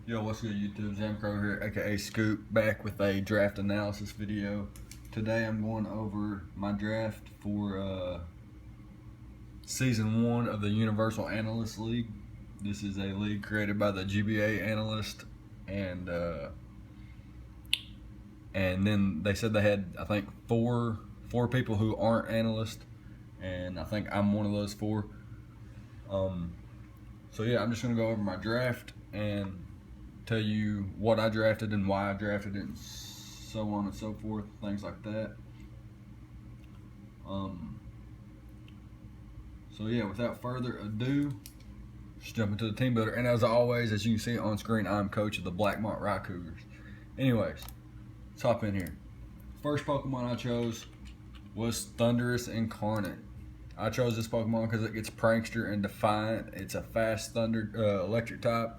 Yo, what's good YouTube? Zamcro here, aka Scoop, back with a draft analysis video. Today I'm going over my draft for Season 1 of the Universal Analyst League. This is a league created by the GBA analyst, and then they said they had, I think, four people who aren't analysts, and I think I'm one of those four. So yeah, I'm just gonna go over my draft and tell you what I drafted and why I drafted it, and so on and so forth, things like that. So yeah, without further ado, just jump into the team builder. And as always, as you can see on screen, I'm coach of the Blackmont Raikougars. Anyways, let's hop in here. First Pokemon I chose was Thunderous Incarnate. I chose this Pokemon because it gets Prankster and Defiant. It's a fast thunder electric type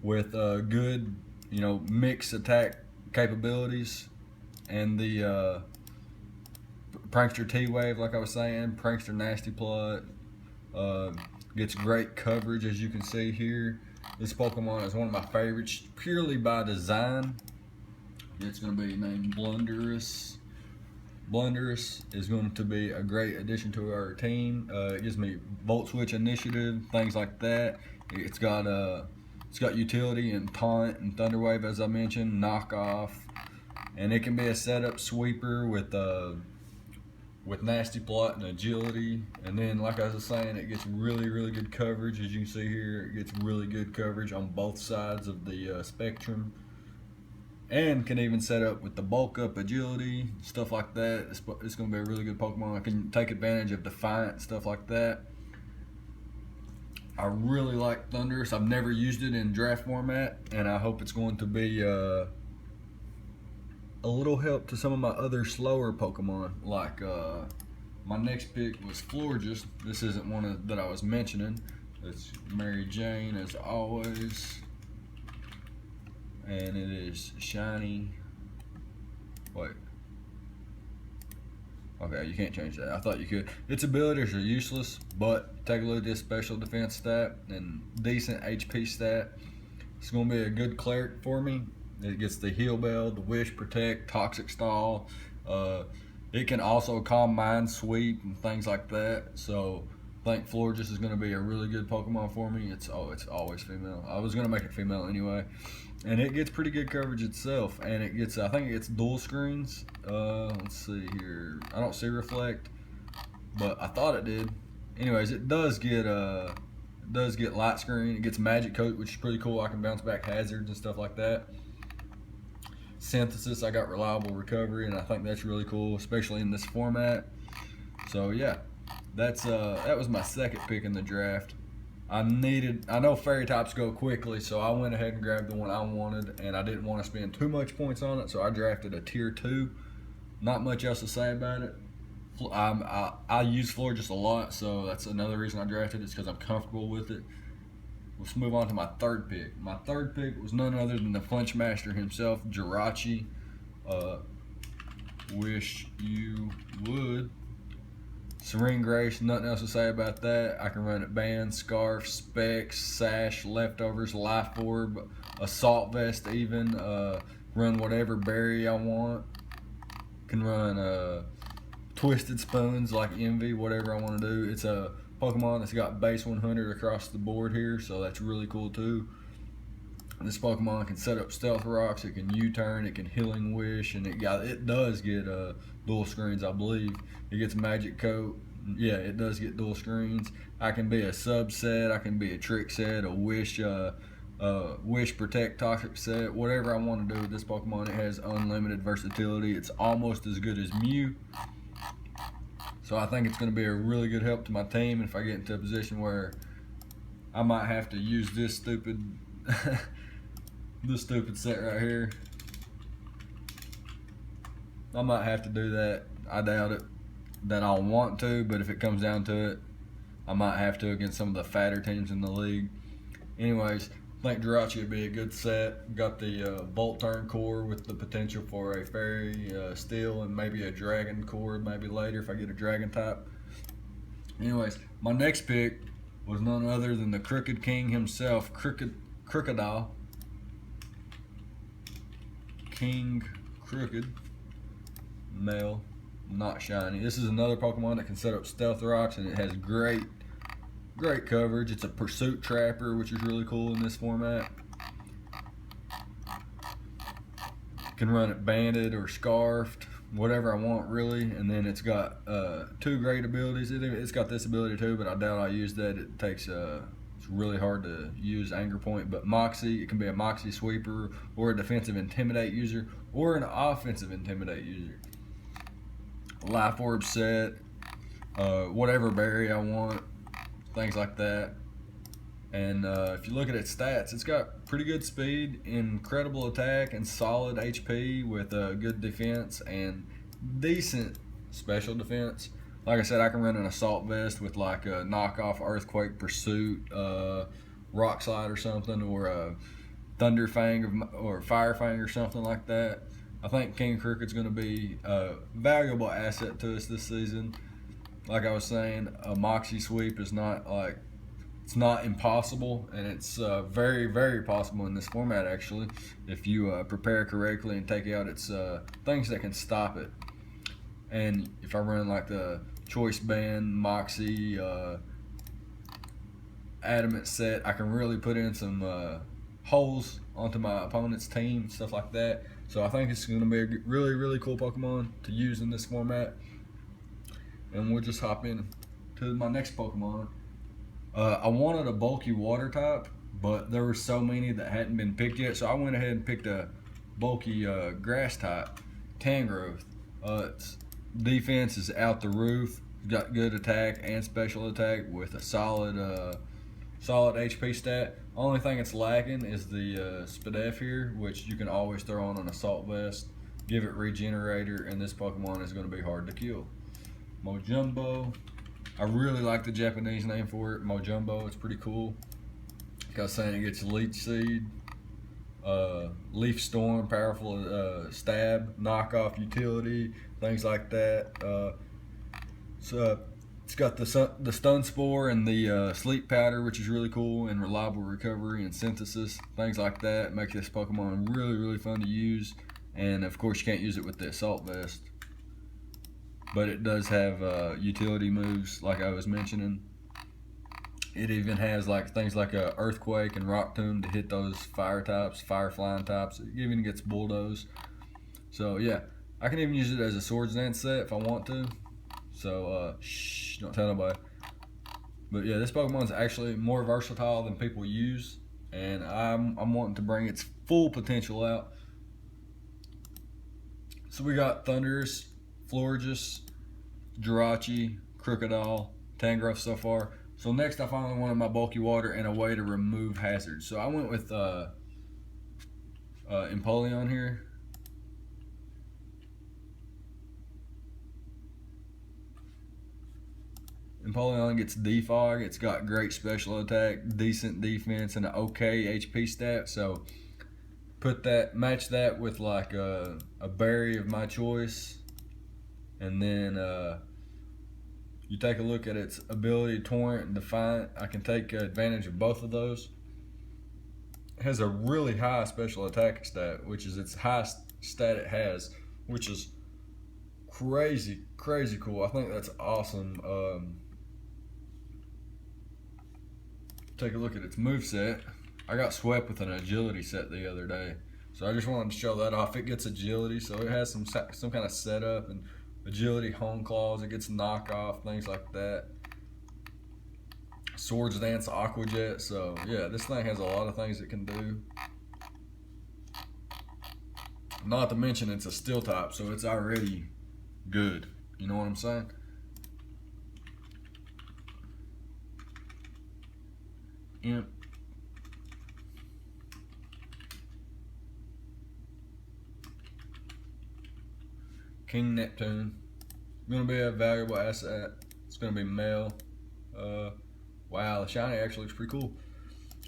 with good, mixed attack capabilities, and the Prankster T-Wave, like I was saying, Prankster Nasty Plot, gets great coverage, as you can see here. This Pokemon is one of my favorites, purely by design. It's going to be named Blunderous. Blunderous is going to be a great addition to our team. It gives me Volt Switch initiative, things like that. It's got utility and Taunt and Thunder Wave, as I mentioned, Knockoff, and it can be a setup sweeper with Nasty Plot and Agility. And then, like I was saying, it gets really good coverage. As you can see here, it gets really good coverage on both sides of the spectrum, and can even set up with the bulk up agility, stuff like that. It's going to be a really good Pokemon. I can take advantage of Defiant, stuff like that. I really like Thunderous. I've never used it in draft format, and I hope it's going to be a little help to some of my other slower Pokemon. Like my next pick was Florges. This isn't one that I was mentioning. It's Mary Jane, as always. And it is shiny. Wait. Okay, you can't change that. I thought you could. Its abilities are useless, but take a look at this special defense stat and decent HP stat. It's going to be a good cleric for me. It gets the Heal Bell, the Wish, Protect, Toxic Stall. It can also Calm Mind Sweep and things like that. So I think Florges is going to be a really good Pokemon for me. It's always female. I was going to make it female anyway. And it gets pretty good coverage itself, and it gets, I think it gets dual screens. Let's see here. I don't see Reflect, but I thought it did. Anyways, it does get light screen. It gets Magic Coat, which is pretty cool. I can bounce back hazards and stuff like that. Synthesis, I got reliable recovery, and I think that's really cool, especially in this format. So yeah, that was my second pick in the draft. I know fairy types go quickly, so I went ahead and grabbed the one I wanted, and I didn't want to spend too much points on it, so I drafted a tier 2. Not much else to say about it. I use Florges a lot, so that's another reason I drafted it, because I'm comfortable with it. Let's move on to my third pick. My third pick was none other than the Flinch Master himself, Jirachi. Wish you would. Serene Grace, nothing else to say about that. I can run it Band, Scarf, Specs, Sash, Leftovers, Life Orb, Assault Vest even. Run whatever berry I want. Can run Twisted Spoons like Envy, whatever I want to do. It's a Pokemon that's got base 100 across the board here, so that's really cool too. This Pokemon can set up Stealth Rocks, it can U-turn, it can Healing Wish, and it does get dual screens, I believe. It gets Magic Coat. Yeah, it does get dual screens. I can be a subset, I can be a trick set, a Wish Protect Toxic set, whatever I want to do with this Pokemon. It has unlimited versatility. It's almost as good as Mew. So I think it's going to be a really good help to my team. And if I get into a position where I might have to use this stupid this stupid set right here, I might have to do that. I doubt it that I'll want to, but if it comes down to it, I might have to against some of the fatter teams in the league. Anyways, I think Jirachi would be a good set. Got the Volt Turn core with the potential for a Fairy, Steel, and maybe a Dragon core maybe later if I get a Dragon type. Anyways, my next pick was none other than the Crooked King himself, Crocodile. King Crooked, male, not shiny. This is another Pokemon that can set up Stealth Rocks, and it has great coverage. It's a Pursuit Trapper, which is really cool in this format. Can run it banded or scarfed, whatever I want really. And then it's got 2 great abilities. It's got this ability too, but I doubt I use that. It takes it's really hard to use Anger Point. But Moxie, it can be a Moxie Sweeper or a defensive Intimidate user or an offensive Intimidate user. Life Orb set, whatever berry I want, things like that. And if you look at its stats, it's got pretty good speed, incredible attack, and solid HP with good defense and decent special defense. Like I said, I can run an Assault Vest with like a knockoff Earthquake Pursuit, Rock Slide or something, or a Thunder Fang or Fire Fang or something like that. I think King Crooked's going to be a valuable asset to us this season. Like I was saying, a Moxie Sweep is not like, it's not impossible, and it's very, very possible in this format actually, if you prepare correctly and take out its things that can stop it. And if I run like the Choice Band, Moxie, Adamant set, I can really put in some holes onto my opponent's team, stuff like that. So I think it's going to be a really, really cool Pokemon to use in this format. And we'll just hop in to my next Pokemon. I wanted a bulky water type, but there were so many that hadn't been picked yet, so I went ahead and picked a bulky grass type, Tangrowth. Its defense is out the roof, got good attack and special attack with a solid HP stat. Only thing it's lacking is the Spadef here, which you can always throw on an Assault Vest, give it Regenerator, and this Pokemon is going to be hard to kill. Mojumbo. I really like the Japanese name for it, Mojumbo. It's pretty cool. Like I was saying, it gets Leech Seed, Leaf Storm, powerful stab, knockoff utility, things like that. So it's got the Stun Spore and the Sleep Powder, which is really cool, and reliable recovery and synthesis, things like that. Make this Pokemon really, really fun to use. And of course, you can't use it with the Assault Vest, but it does have utility moves like I was mentioning. It even has like things like a Earthquake and Rock Tomb to hit those fire types, fire flying types. It even gets Bulldoze. So yeah, I can even use it as a Swords Dance set if I want to. So shh, don't tell nobody. But yeah, this Pokemon's actually more versatile than people use, and I'm wanting to bring its full potential out. So we got Thundurus, Florges, Jirachi, Crocodile, Tangrowth so far. So next I finally wanted my bulky water and a way to remove hazards. So I went with Empoleon here. Empoleon gets Defog. It's got great special attack, decent defense, and an okay HP stat. So match that with like a berry of my choice, and then you take a look at its ability, Torrent and Defiant. I can take advantage of both of those. It has a really high special attack stat, which is its highest stat it has, which is crazy cool. I think that's awesome. Take a look at its moveset. I got swept with an agility set the other day, so I just wanted to show that off. It gets agility, so it has some kind of setup and agility, home claws. It gets knockoff, things like that. Swords Dance, Aqua Jet. So yeah, this thing has a lot of things it can do. Not to mention it's a steel type, so it's already good. You know what I'm saying? Imp. King Neptune. Gonna be a valuable asset. It's gonna be male. Wow, the shiny actually looks pretty cool.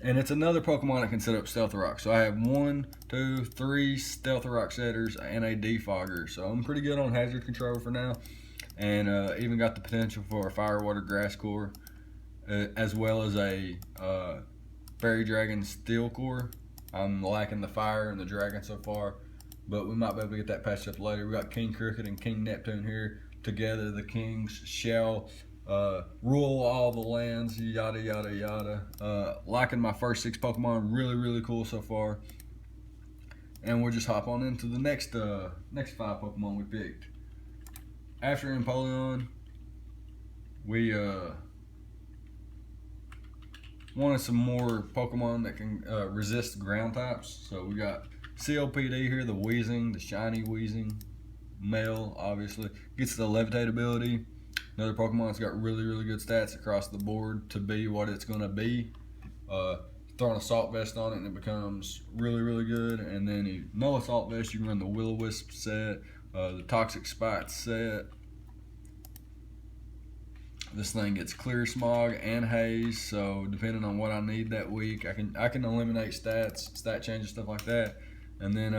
And it's another Pokemon that can set up Stealth Rock. So I have 1, 2, 3 Stealth Rock setters and a Defogger. So I'm pretty good on hazard control for now. And even got the potential for a Fire, Water, Grass Core, as well as a Fairy Dragon Steel Core. I'm lacking the Fire and the Dragon so far. but we might be able to get that patched up later. We got King Cricket and King Neptune here together. The kings shall rule all the lands, yada yada yada. Liking my first 6 Pokemon, really cool so far. And we'll just hop on into the next 5 Pokemon we picked. After Empoleon, we wanted some more Pokemon that can resist ground types. So we got CLPD here, the Weezing, the shiny Weezing, male obviously. Gets the Levitate ability. Another Pokemon that's got really good stats across the board to be what it's going to be. Throwing Assault Vest on it and it becomes really good. And then no Assault Vest, you can run the Will-O-Wisp set, the Toxic Spite set. This thing gets Clear Smog and Haze, so depending on what I need that week, I can eliminate stats, stat changes, stuff like that. And then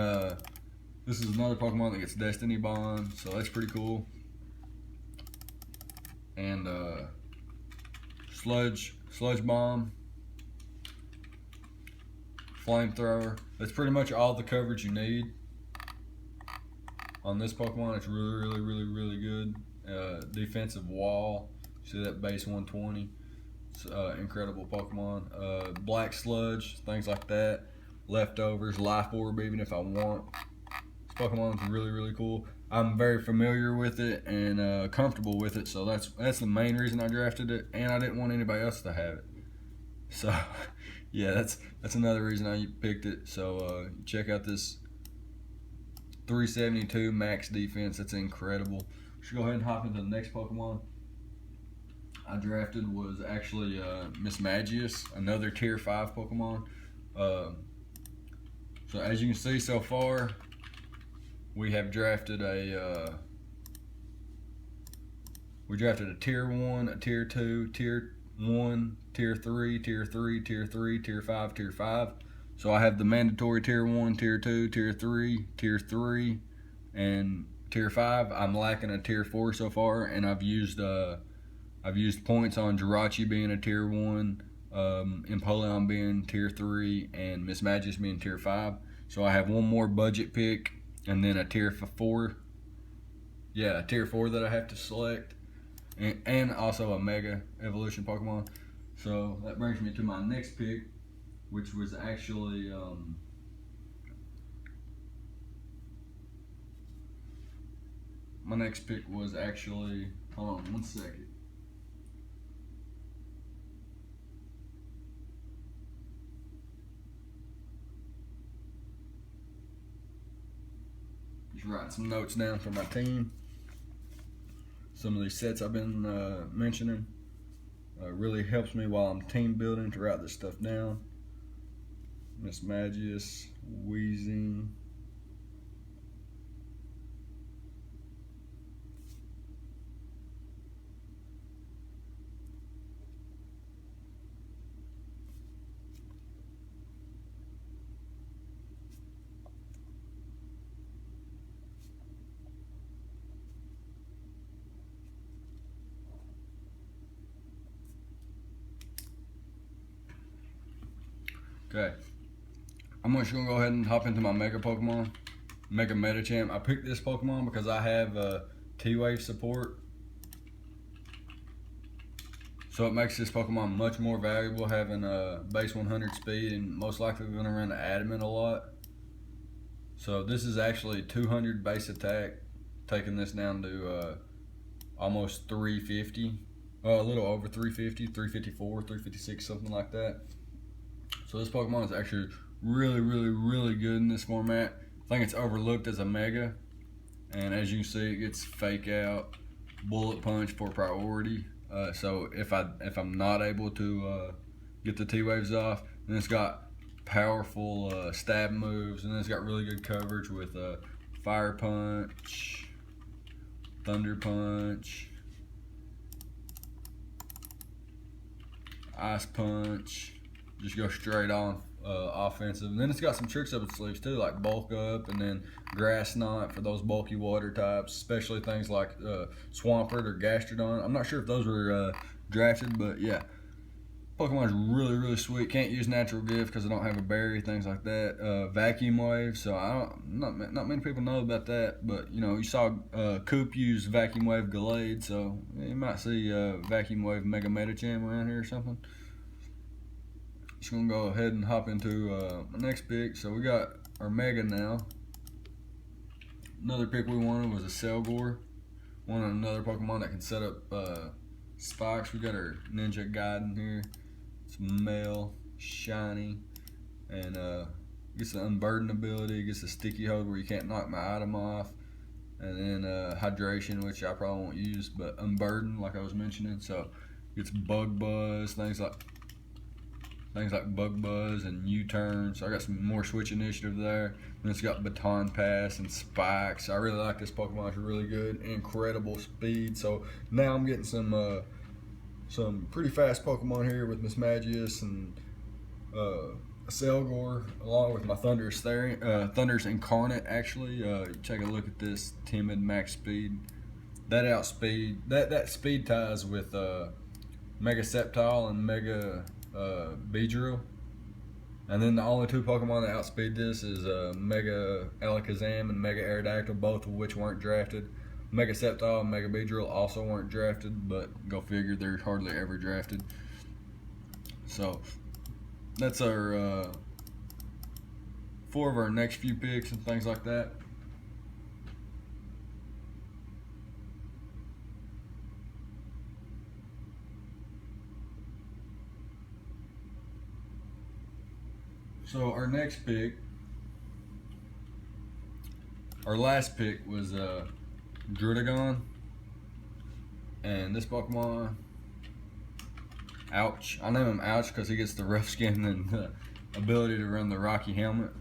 this is another Pokemon that gets Destiny Bond, so that's pretty cool. And Sludge Bomb, Flamethrower. That's pretty much all the coverage you need on this Pokemon. It's really good. Defensive Wall. See that base 120. It's incredible Pokemon. Black Sludge, things like that. Leftovers, Life Orb, even if I want. This Pokemon's really cool. I'm very familiar with it and comfortable with it, so that's the main reason I drafted it, and I didn't want anybody else to have it. So yeah, that's another reason I picked it. So check out this 372 max defense. That's incredible. Should go ahead and hop into the next Pokemon I drafted. Was actually Mismagius, another tier 5 Pokemon. So as you can see so far, we have drafted a tier 1, a tier 2, tier 1, tier 3, tier 3, tier 3, tier 5, tier 5. So I have the mandatory tier 1, tier 2, tier 3, tier 3, and tier 5. I'm lacking a tier 4 so far, and I've used points on Jirachi being a tier 1, Empoleon being tier 3, and Mismagius being tier 5. So I have one more budget pick, and then a tier 4. Yeah, a tier 4 that I have to select, and also a Mega Evolution Pokemon. So that brings me to my next pick, which was actually hold on one second. Just writing some notes down for my team. Some of these sets I've been mentioning really helps me while I'm team building to write this stuff down. Mismagius, Weezing, okay. I'm just gonna go ahead and hop into my Mega Pokemon, Mega Metachamp. I picked this Pokemon because I have T-Wave support, so it makes this Pokemon much more valuable, having base 100 speed, and most likely gonna run Adamant a lot. So this is actually 200 base attack, taking this down to almost 350, a little over 350, 354, 356, something like that. So this Pokemon is actually really good in this format. I think it's overlooked as a Mega, and as you can see, it gets Fake Out, Bullet Punch for priority. So if I'm not able to get the T-Waves off, then it's got powerful stab moves, and then it's got really good coverage with Fire Punch, Thunder Punch, Ice Punch. Just go straight on offensive. And then it's got some tricks up its sleeves too, like Bulk Up and then Grass Knot for those bulky water types, especially things like Swampert or Gastrodon. I'm not sure if those were drafted, but yeah. Pokemon's really sweet. Can't use natural gift because I don't have a berry, things like that. Vacuum wave, so not many people know about that, but you know, you saw Coop use vacuum wave Gallade, so you might see vacuum wave Mega Metacham around here or something. Just gonna go ahead and hop into my next pick. So we got our Mega now. Another pick we wanted was a Selgor. Wanted another Pokemon that can set up spikes. We got our Ninja Gaiden here. It's male, shiny, and gets the Unburden ability, gets the Sticky Hold where you can't knock my item off, and then Hydration, which I probably won't use, but Unburden, like I was mentioning. So gets Bug Buzz, things like Bug Buzz and U-Turn. So I got some more Switch Initiative there. And it's got Baton Pass and Spikes. I really like this Pokemon. It's really good, incredible speed. So now I'm getting some pretty fast Pokemon here with Miss Magius and Selgor, along with my Thunder's Incarnate. Actually, you take a look at this timid max speed. That speed ties with Mega Sceptile and Mega Beedrill. And then the only two Pokemon that outspeed this is Mega Alakazam and Mega Aerodactyl, both of which weren't drafted. Mega Sceptile and Mega Beedrill also weren't drafted, but go figure, they're hardly ever drafted. So that's our 4 of our next few picks and things like that. So our next pick, our last pick was Druddigon, and this Pokemon, Ouch. I name him Ouch because he gets the rough skin and the ability to run the Rocky Helmet,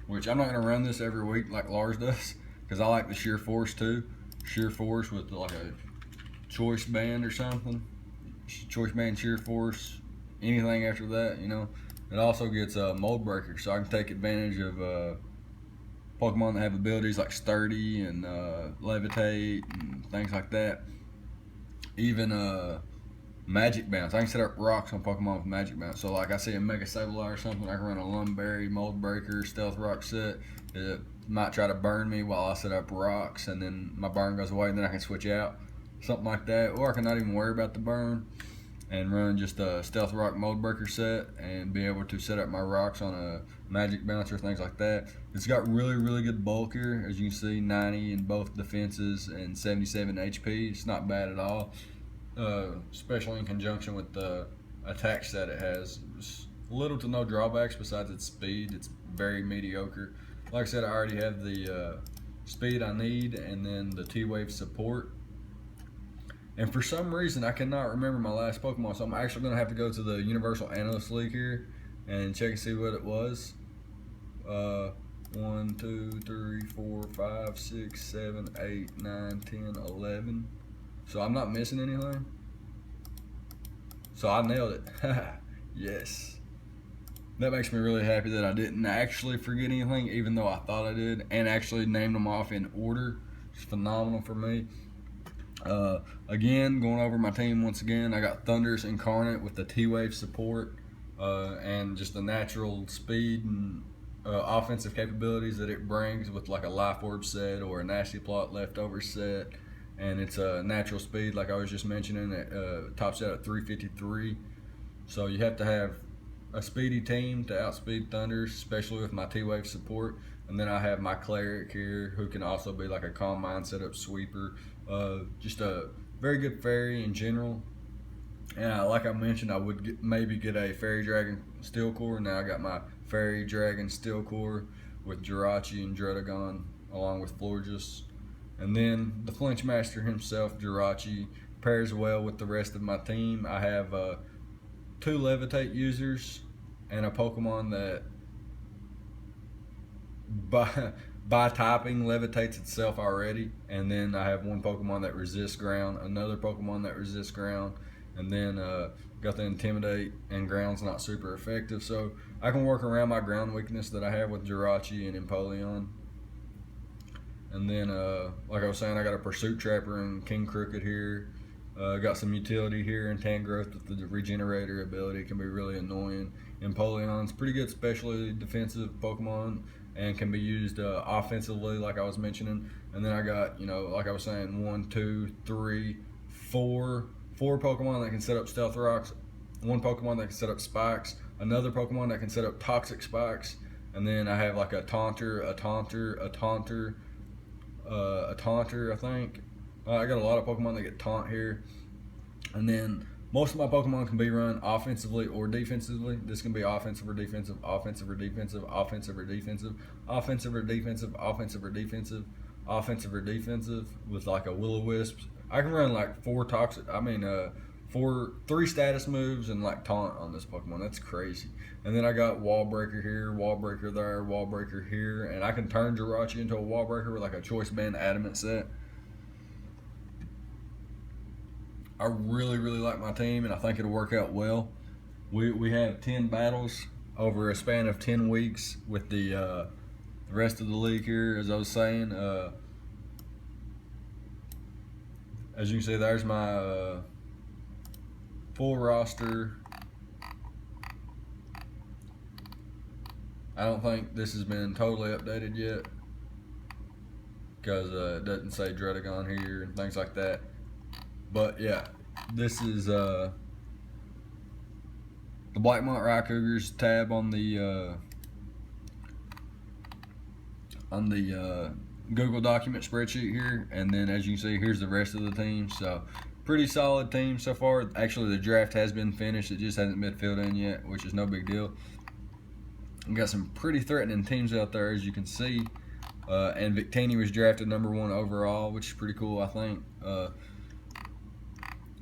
which I'm not going to run this every week like Lars does because I like the Sheer Force too. Sheer Force with like a Choice Band or something. Choice Band, Sheer Force, anything after that, you know. It also gets Mold Breaker, so I can take advantage of Pokemon that have abilities like Sturdy and Levitate and things like that. Even Magic Bounce. I can set up rocks on Pokemon with Magic Bounce. So like I see a Mega Sableye or something, I can run a Lumberry, Mold Breaker, Stealth Rock set. It might try to burn me while I set up rocks, and then my burn goes away, and then I can switch out. Something like that. Or I can not even worry about the burn and run just a Stealth Rock Mold Breaker set and be able to set up my rocks on a Magic Bouncer, things like that. It's got really good bulk here. As you can see, 90 in both defenses and 77 HP. It's not bad at all, especially in conjunction with the attack set it has. It's little to no drawbacks besides its speed. It's very mediocre. Like I said, I already have the speed I need and then the T-Wave support. And for some reason, I cannot remember my last Pokemon, so I'm actually going to have to go to the Universal Analyst League here and check and see what it was. 1, 2, 3, 4, 5, 6, 7, 8, 9, 10, 11. So I'm not missing anything. So I nailed it. Yes. That makes me really happy that I didn't actually forget anything, even though I thought I did, and actually named them off in order. It's phenomenal for me. Again, going over my team once again, I got Thunder's Incarnate with the T-Wave support and just the natural speed and offensive capabilities that it brings with like a Life Orb set or a Nasty Plot leftover set. And it's a natural speed, like I was just mentioning, it tops out at 353. So you have to have a speedy team to outspeed Thunders, especially with my T-Wave support. And then I have my Cleric here, who can also be like a Calm Mind setup sweeper. Just a very good fairy in general. And like I mentioned, I would maybe get a Fairy Dragon Steel Core. Now I got my Fairy Dragon Steel Core with Jirachi and Druddigon, along with Florges. And then the Flinch Master himself, Jirachi, pairs well with the rest of my team. I have 2 Levitate users and a Pokemon that by typing levitates itself already, and then I have one Pokemon that resists ground, another Pokemon that resists ground, and then got the Intimidate, and ground's not super effective, so I can work around my ground weakness that I have with Jirachi and Empoleon. And then like I was saying, I got a Pursuit Trapper and King Crooked here, Got some utility here in Tangrowth with the regenerator ability. It can be really annoying. Empoleon's pretty good, specially defensive Pokemon, and can be used offensively, like I was mentioning. And then I got, like I was saying, 1, 2, 3, 4 Pokemon that can set up Stealth Rocks, 1 Pokemon that can set up Spikes, another Pokemon that can set up Toxic Spikes, and then I have like a Taunter, a Taunter, I think. I got a lot of Pokemon that get Taunt here. And then most of my Pokemon can be run offensively or defensively. This can be offensive or defensive, offensive or defensive, offensive or defensive, offensive or defensive, offensive or defensive, offensive or defensive with like a Will-O-Wisp. I can run like 3 status moves and like Taunt on this Pokemon. That's crazy. And then I got Wall Breaker here, Wall Breaker there, Wall Breaker here, and I can turn Jirachi into a Wall Breaker with like a Choice Band Adamant set. I really, really like my team, and I think it'll work out well. We have 10 battles over a span of 10 weeks with the rest of the league here, as I was saying. As you can see, there's my full roster. I don't think this has been totally updated yet because it doesn't say Dredagon here and things like that. But yeah, this is the Blackmont Raikougars tab on the Google document spreadsheet here, and then as you can see, here's the rest of the team. So pretty solid team so far. Actually, the draft has been finished; it just hasn't been filled in yet, which is no big deal. We got some pretty threatening teams out there, as you can see. And Victini was drafted #1 overall, which is pretty cool, I think.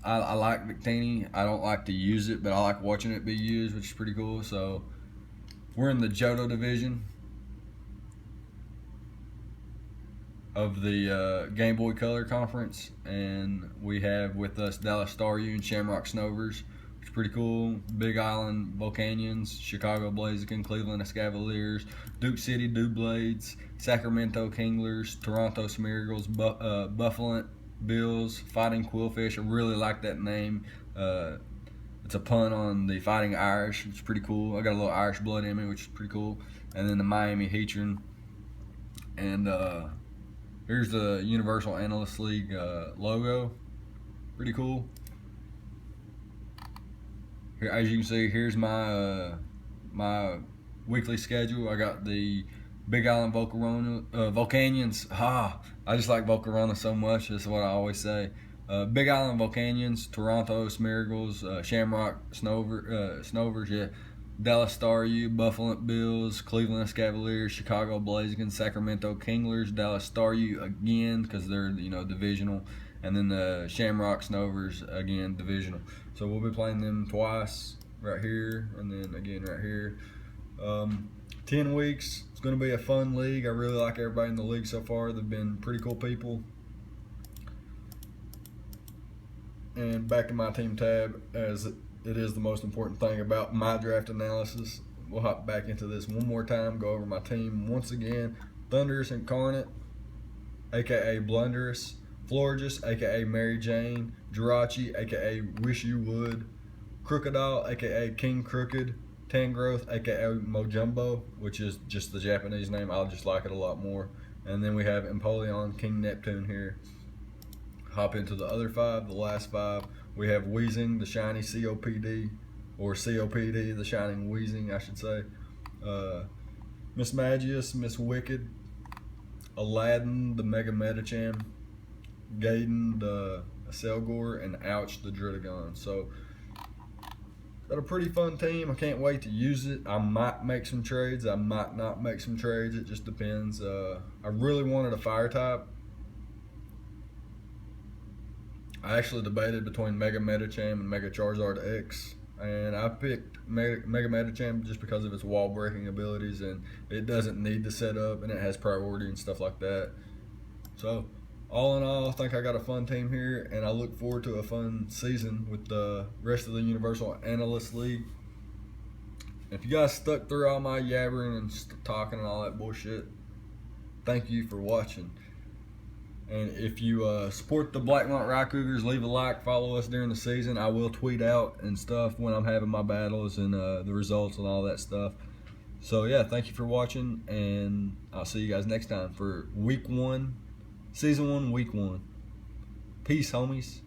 I like Victini. I don't like to use it, but I like watching it be used, which is pretty cool. So we're in the Johto division of the Game Boy Color Conference, and we have with us Dallas Staryu and Shamrock Snovers, which is pretty cool. Big Island Volcanions, Chicago Blaziken, Cleveland Escavaliers, Duke City Dewblades, Sacramento Kinglers, Toronto Smeargles, Buffalo Bills, Fighting Quillfish. I really like that name. It's a pun on the Fighting Irish, which is pretty cool. I got a little Irish blood in me, which is pretty cool. And then the Miami Heatran. And here's the Universal Analyst League logo. Pretty cool. Here, as you can see, here's my my weekly schedule. I got the Big Island Volcanions. I just like Volcarona so much. That's what I always say. Big Island Volcanions, Toronto Smeargles, Shamrock Snovers, yeah. Dallas Staryu, Buffalo Bills, Cleveland Cavaliers, Chicago Blaziken, Sacramento Kinglers, Dallas Staryu again because they're divisional, and then the Shamrock Snovers again divisional. So we'll be playing them twice right here and then again right here. 10 weeks. It's going to be a fun league. I really like everybody in the league so far. They've been pretty cool people. And back to my team tab, as it is the most important thing about my draft analysis. We'll hop back into this one more time, go over my team once again. Thunderous Incarnate, aka Blunderous, Florges, aka Mary Jane, Jirachi, aka Wish You Would, Crocodile, aka King Crooked, Tangrowth, aka Mojumbo, which is just the Japanese name. I just like it a lot more. And then we have Empoleon, King Neptune here. Hop into the other 5, the last 5. We have Weezing, the shiny COPD, or COPD, the shining Weezing, I should say. Miss Magius, Miss Wicked, Aladdin, the Mega Medicham, Gaiden, the Selgor, and Ouch, the Dredagon. So got a pretty fun team. I can't wait to use it. I might make some trades. I might not make some trades. It just depends. I really wanted a fire type. I actually debated between Mega Medicham and Mega Charizard X, and I picked Mega Medicham just because of its wall breaking abilities, and it doesn't need to set up, and it has priority and stuff like that. So all in all, I think I got a fun team here, and I look forward to a fun season with the rest of the Universal Analyst League. If you guys stuck through all my yabbering and talking and all that bullshit, thank you for watching. And if you support the Blackmont Raikougars, leave a like, follow us during the season. I will tweet out and stuff when I'm having my battles and the results and all that stuff. So, yeah, thank you for watching, and I'll see you guys next time for Week 1, Season 1, Week 1. Peace, homies.